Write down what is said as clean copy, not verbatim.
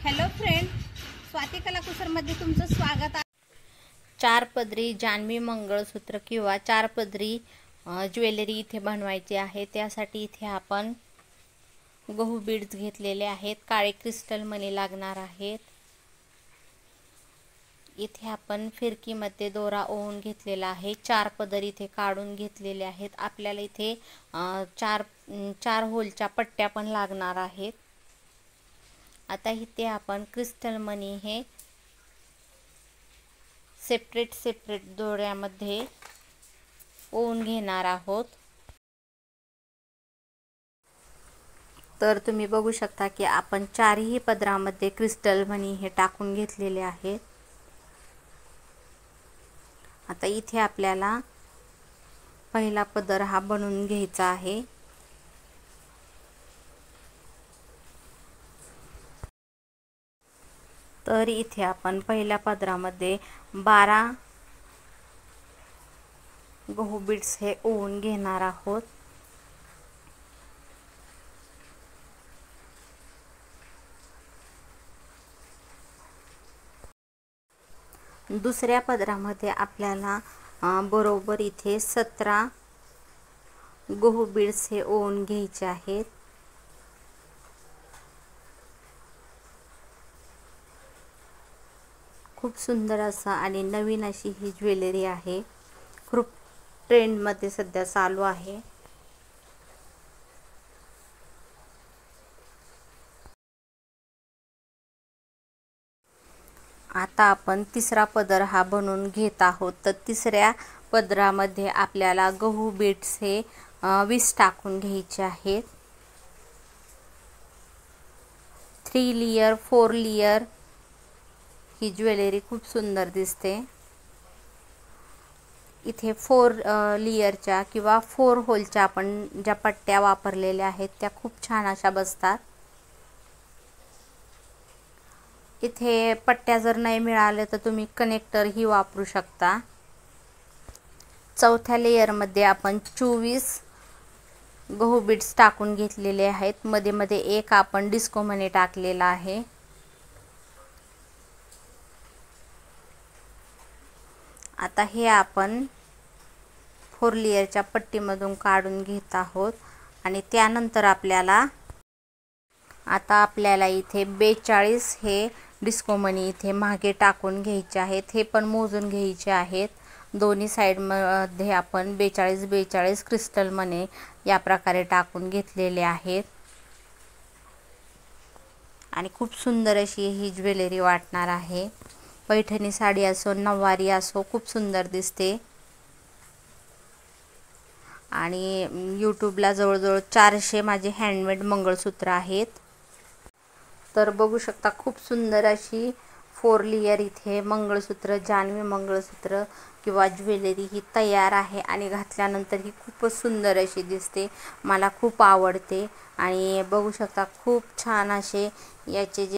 Hello friend, Swati कलाकुसरमध्ये तुमचं स्वागत आहे। चार पदरी जान्हवी मंगळसूत्र किंवा चार पदरी ज्वेलरी इथे बनवायची आहे। त्यासाठी इथे आपण गहू बीड्स घेतलेले आहेत, काळे क्रिस्टल मणी लागणार आहेत। इथे आपण फिरकीमध्ये दोरा ओवून घेतलेला आहे, चार पदर इथे काढून घेतलेले आहेत। आपल्याला इथे चार होलच्या पट्ट्या पण लागणार आहेत। आता इथे आपण क्रिस्टल मणी हे सेपरेट दोऱ्यामध्ये ओवून घेणार आहोत। तर तुम्ही बघू शकता की आपण चारही पदरामध्ये क्रिस्टल मणी हे टाकून घेतलेले आहेत। आता इथे आपल्याला पहिला पदर हा बनवून घ्यायचा आहे। तर इथे आपण पहिल्या पदरामध्ये 12 गहू बीड्स हे ओवून घेणार आहोत। दुसऱ्या पदरामध्ये आपल्याला बरोबर इथे 17 गहू बीड्स हे ओवून घ्यायचे आहेत। खूप सुंदर असं आणि नवीन अशी ही ज्वेलरी आहे, खूप ट्रेंड मध्ये सध्या चालू आहे। आता आपण तिसरा पदर हा बनवून घेत आहोत। तर तिसऱ्या पदरामध्ये आपल्याला गहू बीड्स हे 20 टाकून घ्यायचे आहेत। 3 लेयर 4 लेयर ही ज्वेलरी खूप सुंदर दिसते। इथे 4 लेयरच्या किंवा 4 होलच्या आपण ज्या पट्ट्या वापरलेल्या आहेत त्या खूप छान अशा बसतात। इथे पट्ट्या जर नाही मिळाले तर तुम्ही कनेक्टर ही वापरू शकता। चौथ्या लेयर मध्ये आपण 24 गहू बीड्स टाकून घेतलेले आहेत। मध्ये मध्ये एक आपण डिस्को मनी टाकलेला आहे। आता हे आपण 4 लेयरच्या पट्टीमधून काढून घेत आहोत आणि त्यानंतर आपल्याला इथे 42 हे डिस्को मनी इथे मागे टाकून घ्यायचे आहेत। हे पण मोजून घ्यायचे आहेत। दोन्ही साइड मध्ये आपण 42 क्रिस्टल मनी या प्रकारे टाकून घेतलेले आहेत आणि खूप सुंदर अशी ही ज्वेलरी वाटणार आहे। पैठणी साडी असो नऊवारी असो खूप सुंदर दिसते आणि यूट्यूबला जवळजवळ 400 माझे हँडमेड मंगळसूत्र आहेत। तर बघू शकता खूप सुंदर अशी 4 लेयर इथे मंगळसूत्र, जान्हवी मंगळसूत्र किंवा ज्वेलरी ही तयार आहे आणि घातल्यानंतर ही खूपच सुंदर अशी दिसते, मला खूप आवडते। आणि बघू शकता खूप छान असे याचे जे